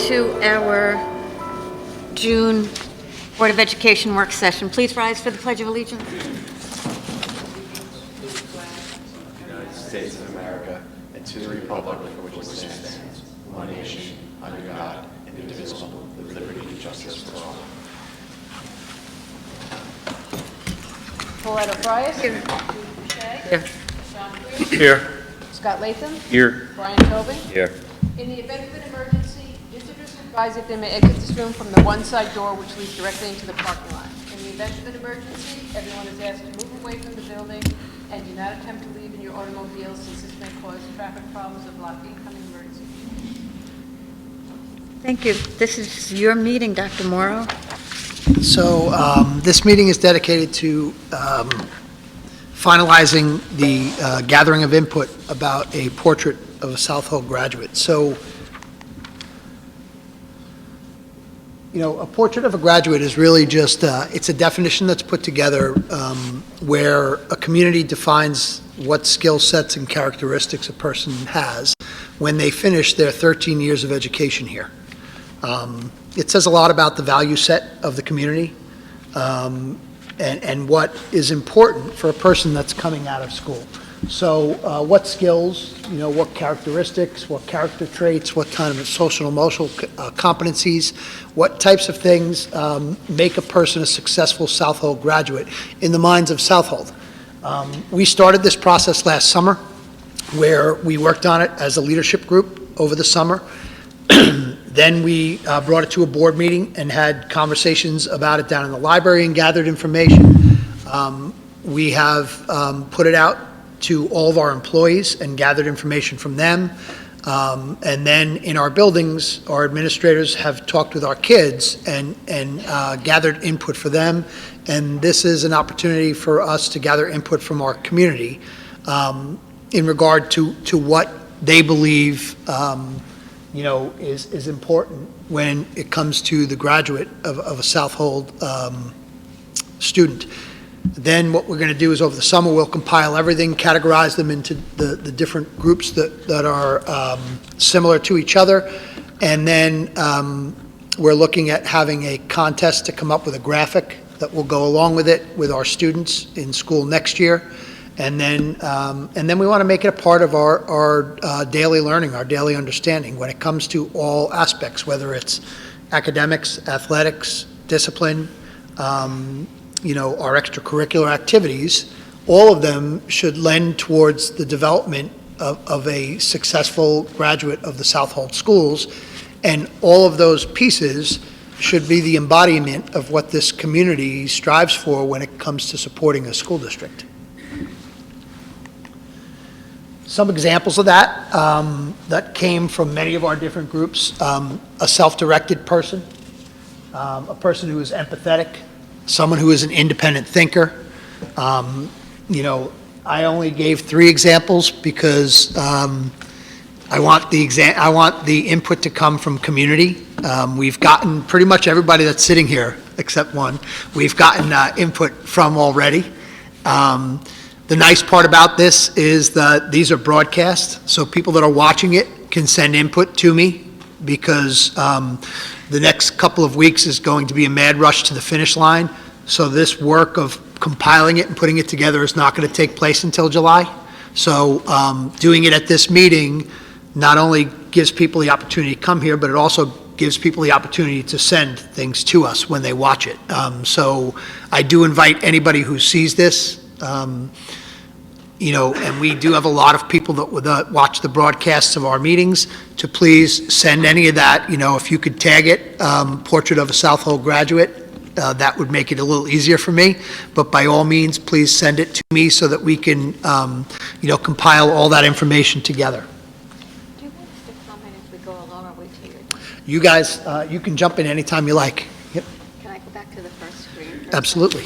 to our June Board of Education work session. Please rise for the Pledge of Allegiance. United States of America, and to the republic for which it stands, one nation, under God, indivisible, with liberty and justice for all. Paulette O'Brien. Here. Here. Sean Creed. Here. Scott Latham. Here. Brian Tobin. Here. In the event of an emergency, visitors are advised that they may exit this room from the one side door which leads directly into the parking lot. In the event of an emergency, everyone is asked to move away from the building and do not attempt to leave in your automobile since this may cause traffic problems or block incoming emergency. Thank you. This is your meeting, Dr. Morrow. So this meeting is dedicated to finalizing the gathering of input about a portrait of a Southold graduate. So, you know, a portrait of a graduate is really just, it's a definition that's put together where a community defines what skill sets and characteristics a person has when they finish their 13 years of education here. It says a lot about the value set of the community and what is important for a person that's coming out of school. So what skills, you know, what characteristics, what character traits, what kind of social emotional competencies, what types of things make a person a successful Southold graduate in the minds of Southold. We started this process last summer where we worked on it as a leadership group over the summer. Then we brought it to a board meeting and had conversations about it down in the library and gathered information. We have put it out to all of our employees and gathered information from them. And then in our buildings, our administrators have talked with our kids and gathered input for them. And this is an opportunity for us to gather input from our community in regard to what they believe you know, is important when it comes to the graduate of a Southold student. Then what we're going to do is over the summer, we'll compile everything, categorize them into the different groups that are similar to each other. And then we're looking at having a contest to come up with a graphic that will go along with it with our students in school next year. And then we want to make it a part of our daily learning, our daily understanding when it comes to all aspects, whether it's academics, athletics, discipline, you know, our extracurricular activities. All of them should lend towards the development of a successful graduate of the Southold schools. And all of those pieces should be the embodiment of what this community strives for when it comes to supporting a school district. Some examples of that that came from many of our different groups: a self-directed person, a person who is empathetic, someone who is an independent thinker. You know, I only gave 3 examples because I want the input to come from community. We've gotten pretty much everybody that's sitting here except one. We've gotten input from already. The nice part about this is that these are broadcast, so people that are watching it can send input to me because the next couple of weeks is going to be a mad rush to the finish line. So this work of compiling it and putting it together is not going to take place until July. So doing it at this meeting not only gives people the opportunity to come here, but it also gives people the opportunity to send things to us when they watch it. So I do invite anybody who sees this, you know, and we do have a lot of people that watch the broadcasts of our meetings, to please send any of that. You know, if you could tag it, portrait of a Southold graduate, that would make it a little easier for me. But by all means, please send it to me so that we can, you know, compile all that information together. Do you want us to comment as we go along or wait till you're done? You guys, you can jump in anytime you like. Yep, Can I go back to the first screen? absolutely.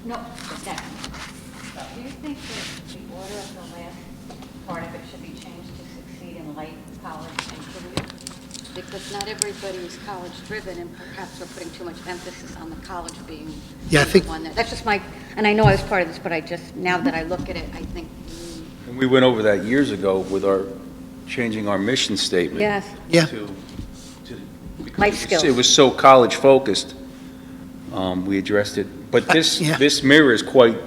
No, the second. Do you think that the order of the last part of it should be changed to succeed in life, college, and career? Because not everybody is college-driven, and perhaps we're putting too much emphasis on the college being Yeah, I think- the one that's just my, and I know I was part of this, but I just, now that I look at it, I think, And we went over that years ago with our changing our mission statement. Yes. Yeah. Because Life skills. It was so college-focused, we addressed it. But yeah. this mirrors quite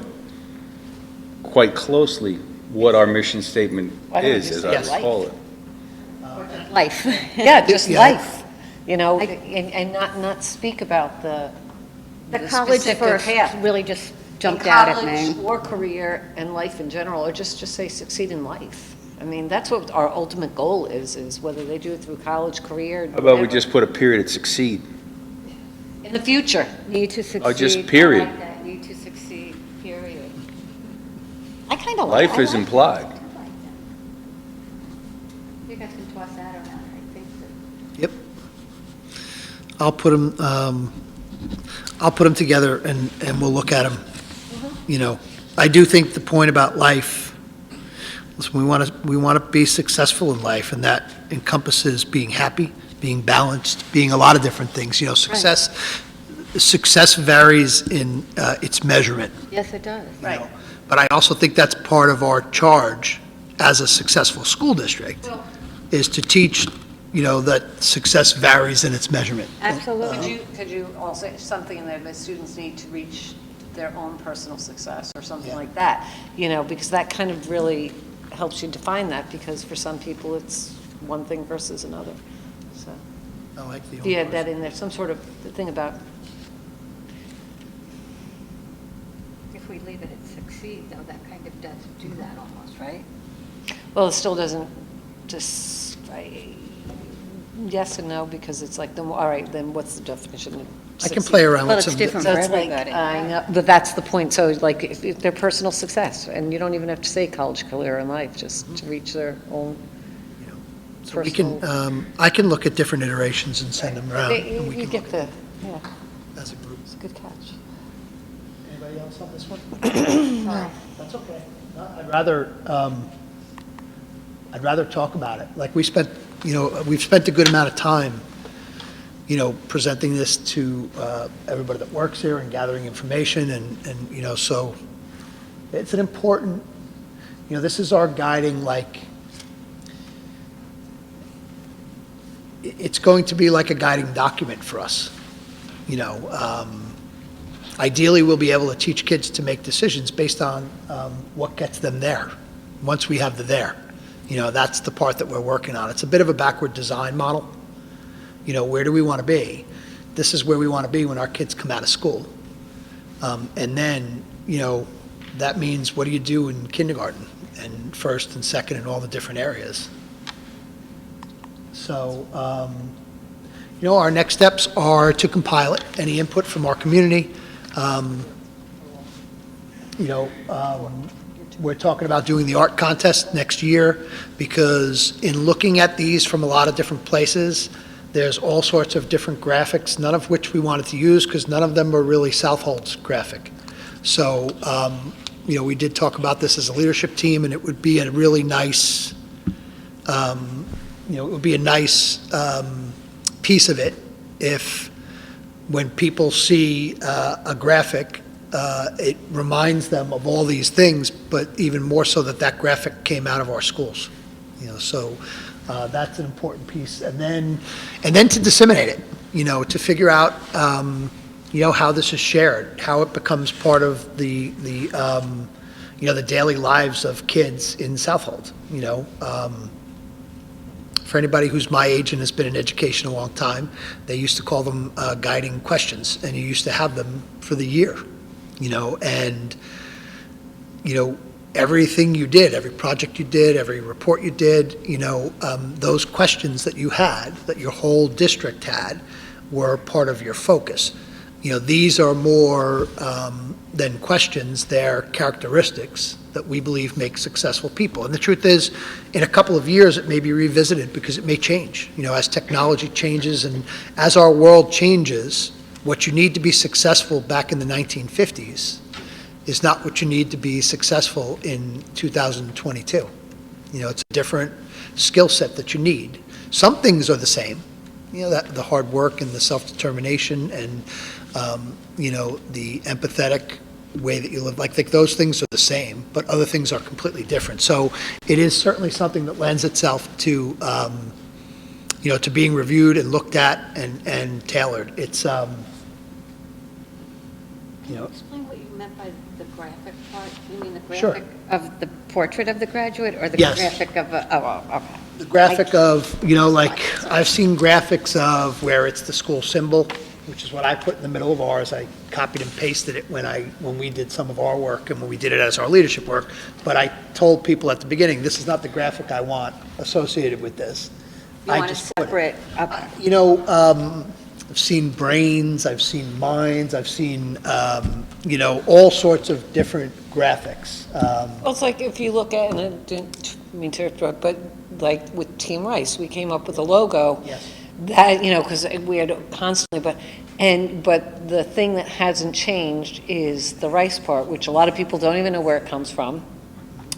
closely what our mission statement Why don't we is, just as say I life? call it. Life. Yeah, just Yeah. life, you know, I- and not speak about the College specific first path. really just jumped In out at college me. or career and life in general, or just say succeed in life. I mean, that's what our ultimate goal is whether they do it through college, career. How about we whatever. just put a period at succeed? In the future. Need to succeed. Oh, just period. I like that. Need to succeed, period. I kind of like Life is implied. I like that. You guys can toss that around, I think that. Yep. I'll put them together and we'll look at them. You know, I do think the point about life, listen, we want to be successful in life, and that encompasses being happy, being balanced, being a lot of different things. You know, success varies in its measurement. Yes, it does. you know. But I also think that's part of our charge as a successful school district, is to teach, you know, that success varies in its measurement. Absolutely. Could you also say something in there that students need to reach their own personal success or something Yeah. like that? You know, because that kind of really helps you define that, because for some people it's one thing versus another. So, I like the if you had that in there, some sort of thing about, If we leave it at succeed, though, that kind of does do that almost, right? well, it still doesn't just, yes and no, because it's like, then, all right, then what's the definition of I can succeed? play around Well, with it's some. different. So for it's like, everybody. I know, but that's the point. So like, if their personal success, and you don't even have to say college, career, and life, just to reach their own So we personal. can, I can look at different iterations and send them around. and we You can get look the, yeah, as a group. it's a good catch. Anybody else on this one? No. That's okay. No, I'd rather talk about it. Like, we've spent a good amount of time, you know, presenting this to everybody that works here and gathering information, and, you know, so it's an important, you know, this is our guiding, like, it's going to be like a guiding document for us, you know. Ideally, we'll be able to teach kids to make decisions based on what gets them there, once we have the there. You know, that's the part that we're working on. It's a bit of a backward design model. You know, where do we want to be? This is where we want to be when our kids come out of school. And then, you know, that means, what do you do in kindergarten and first and second and all the different areas? So, you know, our next steps are to compile it, any input from our community. You know, we're talking about doing the art contest next year, because in looking at these from a lot of different places, there's all sorts of different graphics, none of which we wanted to use, because none of them are really Southold's graphic. So, you know, we did talk about this as a leadership team, and it would be a really nice, you know, it would be a nice piece of it if, when people see a graphic, it reminds them of all these things, but even more so that that graphic came out of our schools. You know, so that's an important piece. And then to disseminate it, you know, to figure out, you know, how this is shared, how it becomes part of the you know, the daily lives of kids in Southold, you know. For anybody who's my age and has been in education a long time, they used to call them guiding questions, and you used to have them for the year, you know, and, you know, everything you did, every project you did, every report you did, you know, those questions that you had, that your whole district had, were part of your focus. You know, these are more than questions, they're characteristics that we believe make successful people. And the truth is, in a couple of years, it may be revisited, because it may change. You know, as technology changes and as our world changes, what you need to be successful back in the 1950s is not what you need to be successful in 2022. You know, it's a different skill set that you need. Some things are the same, you know, that the hard work and the self-determination and, you know, the empathetic way that you live. Like those things are the same, but other things are completely different. So it is certainly something that lends itself to, to being reviewed and looked at and tailored. It's, Can you explain what you meant by the graphic part? You mean the Sure. graphic of the portrait of the graduate, or the Yes. graphic of, okay. the graphic of, like, I've seen graphics of where it's the school symbol, which is what I put in the middle of ours. I copied and pasted it when we did some of our work and when we did it as our leadership work. But I told people at the beginning, this is not the graphic I want associated with this. You I want to just put it. separate up, I've seen brains, I've seen minds, I've seen, all sorts of different graphics. Well, it's like if you look at, and I didn't mean to interrupt, but like with Team Rice, we came up with a logo. Yes. That, because we had constantly, but the thing that hasn't changed is the rice part, which a lot of people don't even know where it comes from,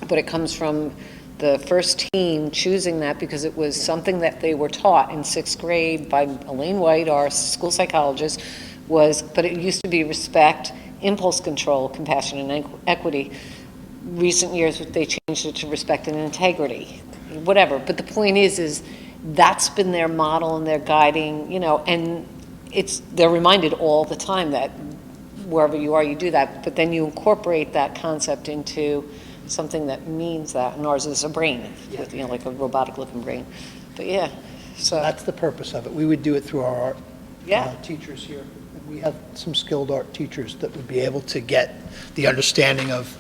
but it comes from the first team choosing that because it was something that they were taught in 6th grade by Elaine White, our school psychologist, but it used to be respect, impulse control, compassion, and equity. Recent years, they changed it to respect and integrity, whatever. But the point is that's been their model and their guiding, and they're reminded all the time that wherever you are, you do that. But then you incorporate that concept into something that means that, and ours is a brain, with, like a robotic-looking brain. But yeah, so That's the purpose of it. We would do it through our art yeah. teachers here. And we have some skilled art teachers that would be able to get the understanding of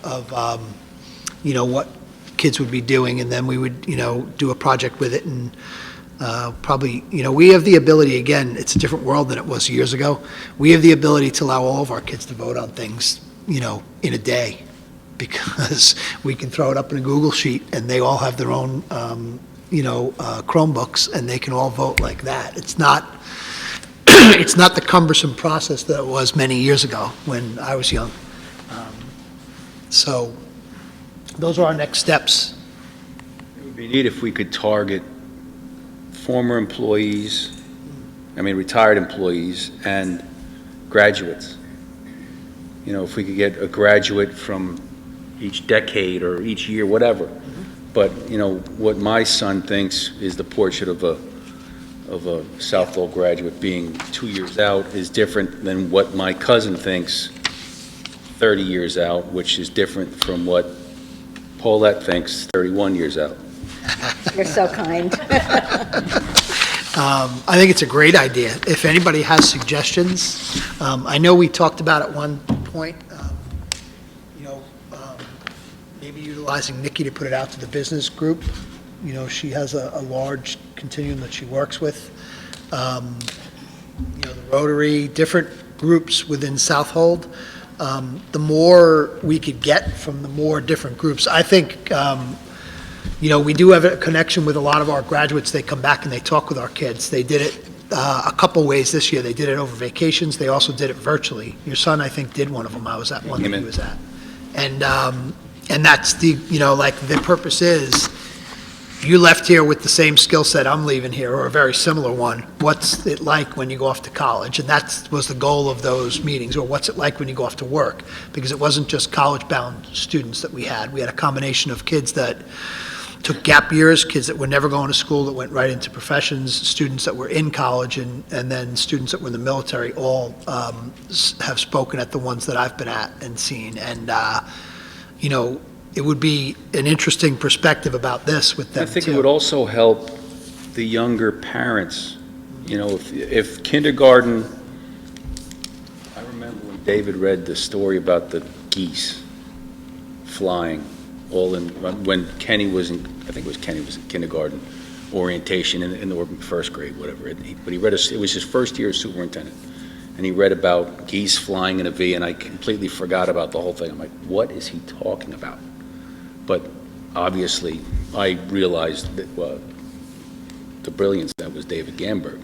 what kids would be doing, and then we would, do a project with it, and probably, we have the ability, again, it's a different world than it was years ago. We have the ability to allow all of our kids to vote on things, in a day, because we can throw it up in a Google sheet, and they all have their own, Chromebooks, and they can all vote like that. It's not, it's not the cumbersome process that it was many years ago when I was young. So those are our next steps. It would be neat if we could target former employees, retired employees, and graduates. If we could get a graduate from each decade or each year, whatever. But, what my son thinks is the portrait of a Southold graduate being 2 years out is different than what my cousin thinks 30 years out, which is different from what Paulette thinks 31 years out. you're so kind. I think it's a great idea. If anybody has suggestions, I know we talked about at one point, maybe utilizing Nikki to put it out to the business group. She has a large continuum that she works with. The Rotary, different groups within Southold. The more we could get from the more different groups, I think, we do have a connection with a lot of our graduates. They come back and they talk with our kids. They did it a couple ways this year. They did it over vacations. They also did it virtually. Your son, I think, did one of them. I was at one that he was at. And that's the purpose is, you left here with the same skill set I'm leaving here, or a very similar one. What's it like when you go off to college? And that was the goal of those meetings, or what's it like when you go off to work? Because it wasn't just college-bound students that we had. We had a combination of kids that took gap years, kids that were never going to school that went right into professions, students that were in college, and then students that were in the military. All have spoken at the ones that I've been at and seen. And, it would be an interesting perspective about this with them, I think too. it would also help the younger parents. If kindergarten, I remember when David read the story about the geese flying, when Kenny was in, I think it was Kenny was in kindergarten orientation in the first grade, whatever. But he read, it was his first year as superintendent, and he read about geese flying in a V, and I completely forgot about the whole thing. I'm like, what is he talking about? But obviously, I realized that the brilliance that was David Gamberg.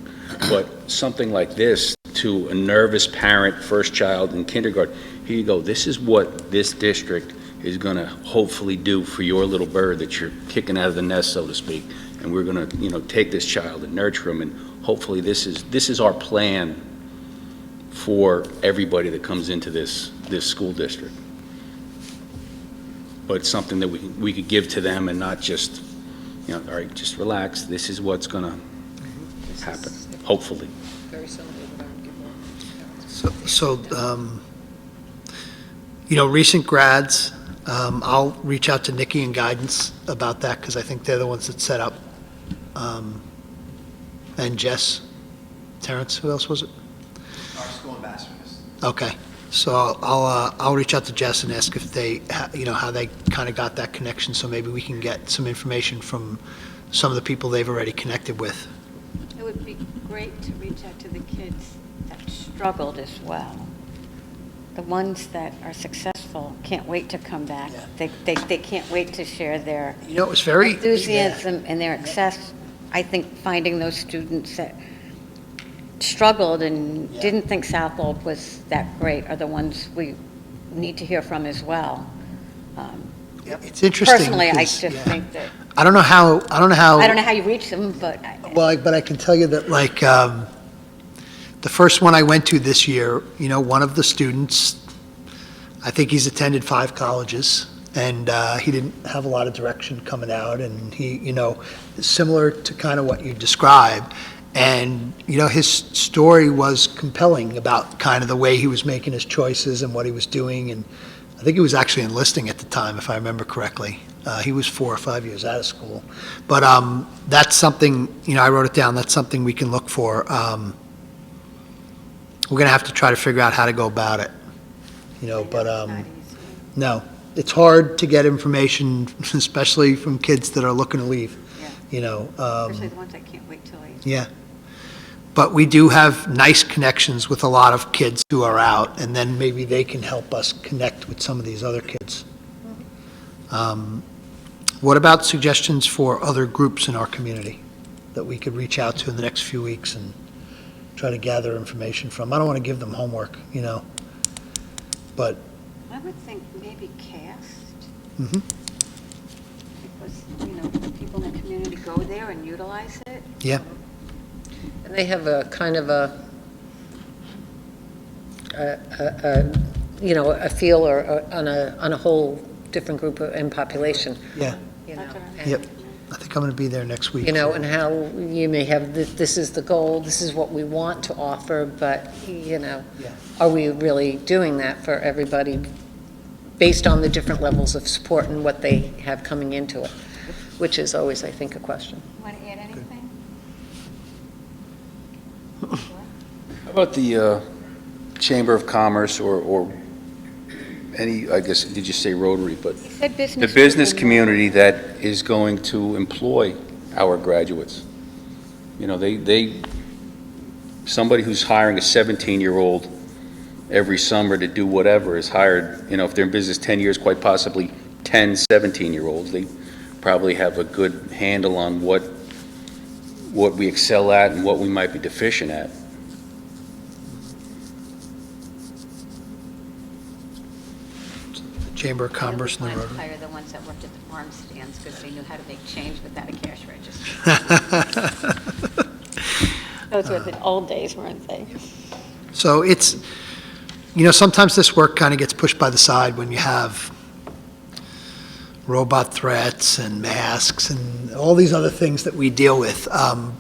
But something like this to a nervous parent, first child in kindergarten, here you go, this is what this district is going to hopefully do for your little bird that you're kicking out of the nest, so to speak. And we're going to, take this child and nurture him, and hopefully this is our plan for everybody that comes into this school district. But it's something that we could give to them and not just, all right, just relax, this is what's going to happen, hopefully. Very similar to what I would give more. Recent grads, I'll reach out to Nikki and Guidance about that, because I think they're the ones that set up, and Jess, Terrence, who else was it? Our school ambassadors. Okay, so I'll reach out to Jess and ask if they, how they kind of got that connection, so maybe we can get some information from some of the people they've already connected with. It would be great to reach out to the kids that struggled as well. The ones that are successful can't wait to come back. Yeah. They can't wait to share their It was very... enthusiasm and their success. I think finding those students that struggled and didn't think Southold was that great are the ones we need to hear from as well. It's interesting. Personally, I because, just think that, I don't know how... I don't know how you reach them, but But I can tell you that, the first one I went to this year, one of the students, I think he's attended 5 colleges, and he didn't have a lot of direction coming out, and he, similar to kind of what you described, and, his story was compelling about kind of the way he was making his choices and what he was doing, and I think he was actually enlisting at the time, if I remember correctly. He was 4 or 5 years out of school. But that's something, I wrote it down, that's something we can look for. We're going to have to try to figure out how to go about it, but, it's not easy. no, it's hard to get information, especially from kids that are looking to leave, Especially the ones that can't wait till they... yeah. But we do have nice connections with a lot of kids who are out, and then maybe they can help us connect with some of these other kids. What about suggestions for other groups in our community that we could reach out to in the next few weeks and try to gather information from? I don't want to give them homework, but, I would think maybe CAST, mhm, because, people in the community go there and utilize it. yeah. And they have a kind of a feel or on a whole different group and population. Yeah. That's what I'm Yep. thinking. I think I'm going to be there next week. And how you may have, this is the goal, this is what we want to offer, but, are we really doing that for everybody based on the different levels of support and what they have coming into it, which is always, I think, a question. Want to add anything? How about the Chamber of Commerce or any, I guess, did you say Rotary, but You said the business. business community that is going to employ our graduates? Somebody who's hiring a 17-year-old every summer to do whatever is hired, if they're in business 10 years, quite possibly 10 17-year-olds. They probably have a good handle on what we excel at and what we might be deficient at. Chamber of Commerce and the I would Rotary. hire the ones that worked at the farm stands because they knew how to make change without a cash register. Those were the old days, weren't they? So it's, sometimes this work kind of gets pushed by the side when you have robot threats and masks and all these other things that we deal with.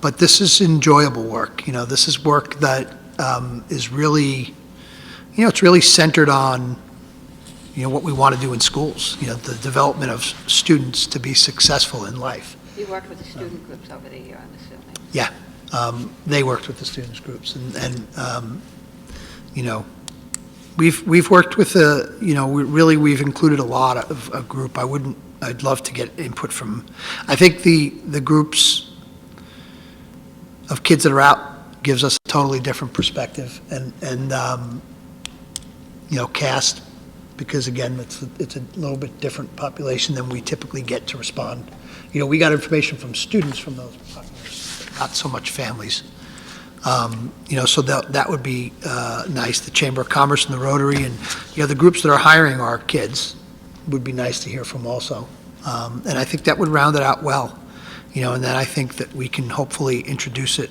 But this is enjoyable work. This is work that is really, it's really centered on, what we want to do in schools, the development of students to be successful in life. You worked with the student groups over the year, I'm assuming. Yeah, they worked with the students groups, and we've worked with we've included a lot of a group. I'd love to get input from. I think the groups of kids that are out gives us a totally different perspective, and CAST, because again, it's a little bit different population than we typically get to respond. We got information from students from those populations, not so much families. So that would be nice. The Chamber of Commerce and the Rotary, and the groups that are hiring our kids would be nice to hear from also. And I think that would round it out well. And then I think that we can hopefully introduce it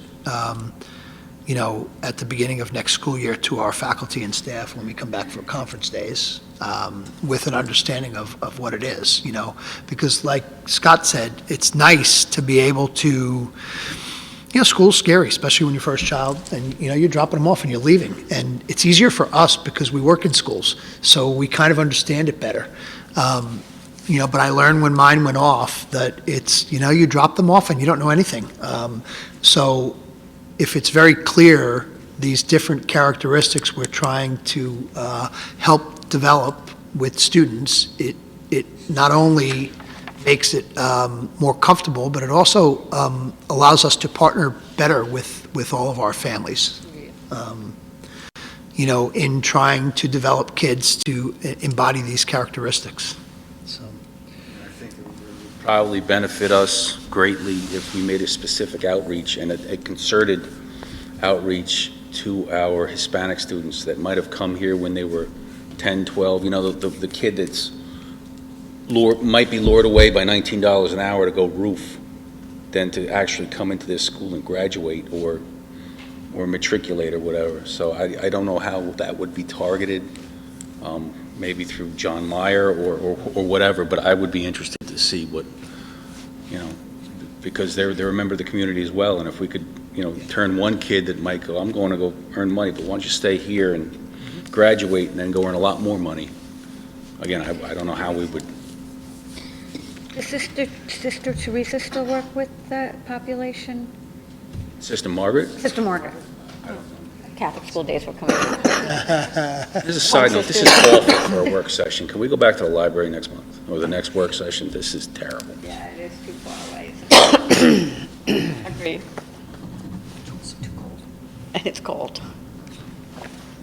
at the beginning of next school year to our faculty and staff when we come back for conference days, with an understanding of what it is, because like Scott said, it's nice to be able to, school's scary, especially when you're first child and, you're dropping them off and you're leaving. And it's easier for us because we work in schools, so we kind of understand it better. But I learned when mine went off that it's, you drop them off and you don't know anything. So if it's very clear, these different characteristics we're trying to help develop with students, it not only makes it more comfortable, but it also allows us to partner better with all of our families, in trying to develop kids to embody these characteristics. So. I think it would probably benefit us greatly if we made a specific outreach and a concerted outreach to our Hispanic students that might have come here when they were 10, 12, the kid that's might be lured away by $19 an hour to go roof than to actually come into this school and graduate or matriculate or whatever. So I don't know how that would be targeted, maybe through John Meyer or whatever, but I would be interested to see what, because they're a member of the community as well, and if we could, turn one kid that might go, I'm going to go earn money, but why don't you stay here and graduate and then go earn a lot more money? Again, I don't know how we would. Does Sister Teresa still work with that population? Sister Margaret? Sister Margaret. Catholic school days were coming up. This is a side note. This is awful for a work session. Can we go back to the library next month or the next work session? This is terrible. Yeah, it is too far away. Agreed. It's too cold. And it's cold.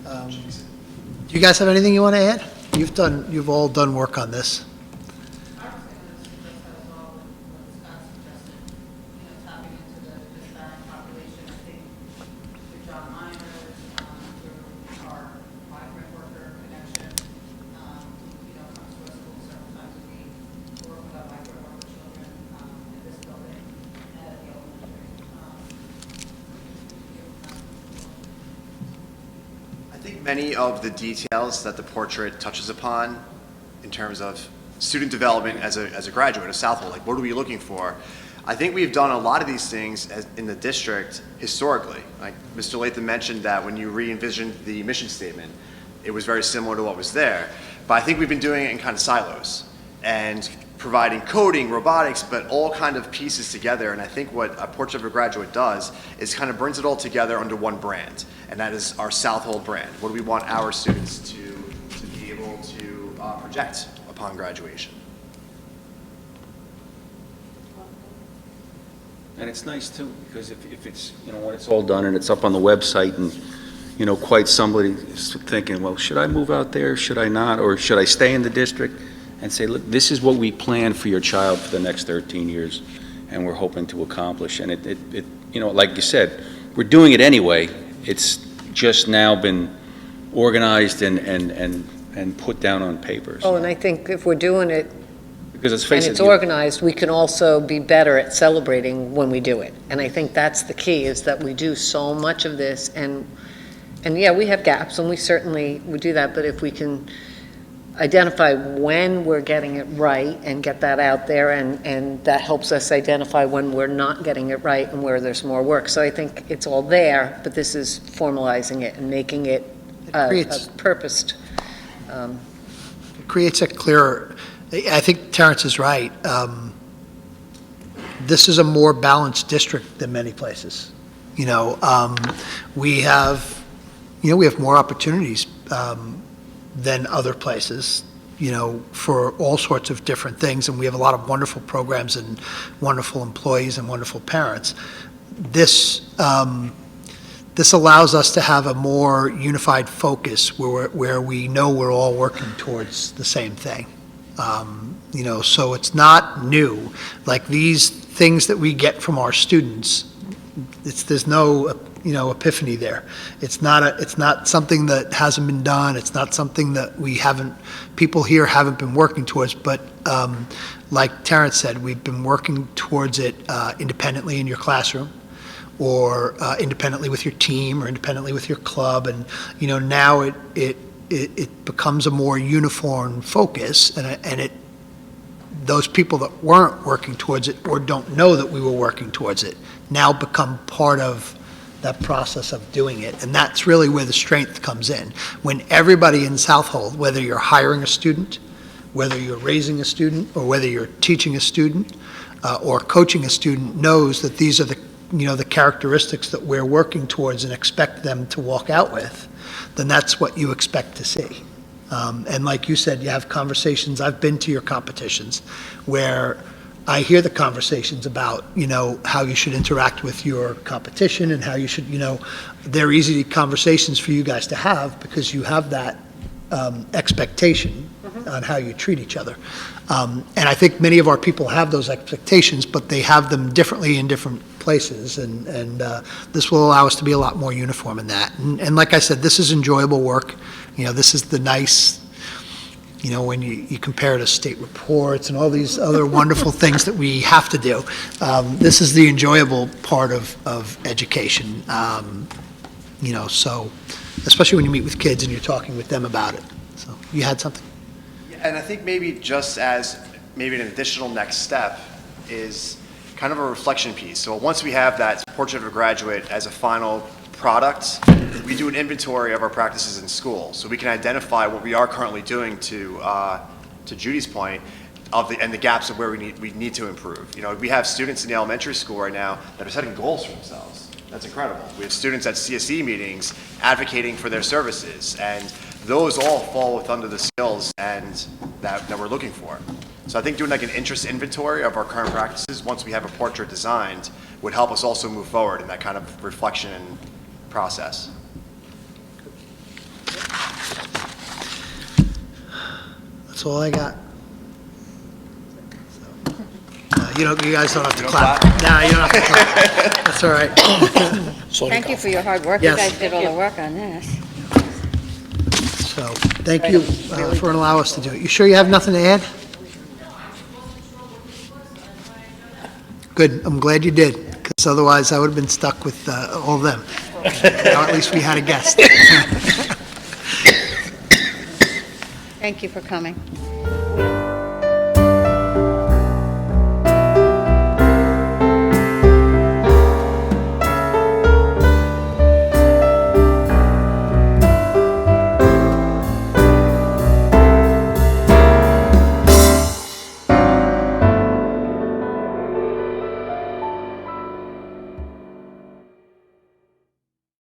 Do you guys have anything you want to add? You've all done work on this. I think many of the details that the portrait touches upon in terms of student development as a graduate of Southold, like what are we looking for? I think we've done a lot of these things in the district historically. Like Mr. Latham mentioned that when you re-envisioned the mission statement, it was very similar to what was there. But I think we've been doing it in kind of silos and providing coding, robotics, but all kind of pieces together. And I think what a Portrait of a Graduate does is kind of brings it all together under one brand, and that is our Southold brand. What do we want our students to be able to project upon graduation? And it's nice too, because if it's, when it's all done and it's up on the website and, quite somebody is thinking, well, should I move out there? Should I not? Or should I stay in the district? And say, look, this is what we plan for your child for the next 13 years, and we're hoping to accomplish. And it like you said, we're doing it anyway. It's just now been organized and put down on paper. Oh, and I think if we're doing it because let's and face it's it, organized, we can also be better at celebrating when we do it. And I think that's the key, is that we do so much of this, and yeah, we have gaps, and we certainly would do that, but if we can identify when we're getting it right and get that out there, and that helps us identify when we're not getting it right and where there's more work. So I think it's all there, but this is formalizing it and making it purposed. It creates a clearer, I think Terrence is right. This is a more balanced district than many places. We have more opportunities than other places, for all sorts of different things, and we have a lot of wonderful programs and wonderful employees and wonderful parents. This allows us to have a more unified focus where we know we're all working towards the same thing. So it's not new. Like these things that we get from our students, there's no epiphany there. It's not something that hasn't been done. It's not something that people here haven't been working towards, but like Terrence said, we've been working towards it independently in your classroom, or independently with your team, or independently with your club, and, now it becomes a more uniform focus, and those people that weren't working towards it or don't know that we were working towards it now become part of that process of doing it. And that's really where the strength comes in. When everybody in Southold, whether you're hiring a student, whether you're raising a student, or whether you're teaching a student, or coaching a student, knows that these are the characteristics that we're working towards and expect them to walk out with, then that's what you expect to see. And like you said, you have conversations, I've been to your competitions, where I hear the conversations about, how you should interact with your competition and how you should, they're easy conversations for you guys to have because you have that expectation on how you treat each other. And I think many of our people have those expectations, but they have them differently in different places, and this will allow us to be a lot more uniform in that. And like I said, this is enjoyable work. This is the nice, when you compare it to state reports and all these other wonderful things that we have to do, this is the enjoyable part of education. So, especially when you meet with kids and you're talking with them about it. So, you had something? And I think maybe just as maybe an additional next step is kind of a reflection piece. So once we have that portrait of a graduate as a final product, we do an inventory of our practices in school. So we can identify what we are currently doing to Judy's point, and the gaps of where we need to improve. We have students in the elementary school right now that are setting goals for themselves. That's incredible. We have students at CSE meetings advocating for their services, and those all fall under the skills and that we're looking for. So I think doing like an interest inventory of our current practices once we have a portrait designed would help us also move forward in that kind of reflection process. That's all I got. You guys don't have to You don't clap. clap? No, you don't have to clap. That's all right. Thank you for your hard work. You Yes. guys did all the work on this. So, thank you for allowing us to do it. You sure you have nothing to add? Good, I'm glad you did, because otherwise I would have been stuck with all of them. Now at least we had a guest. Thank you for coming.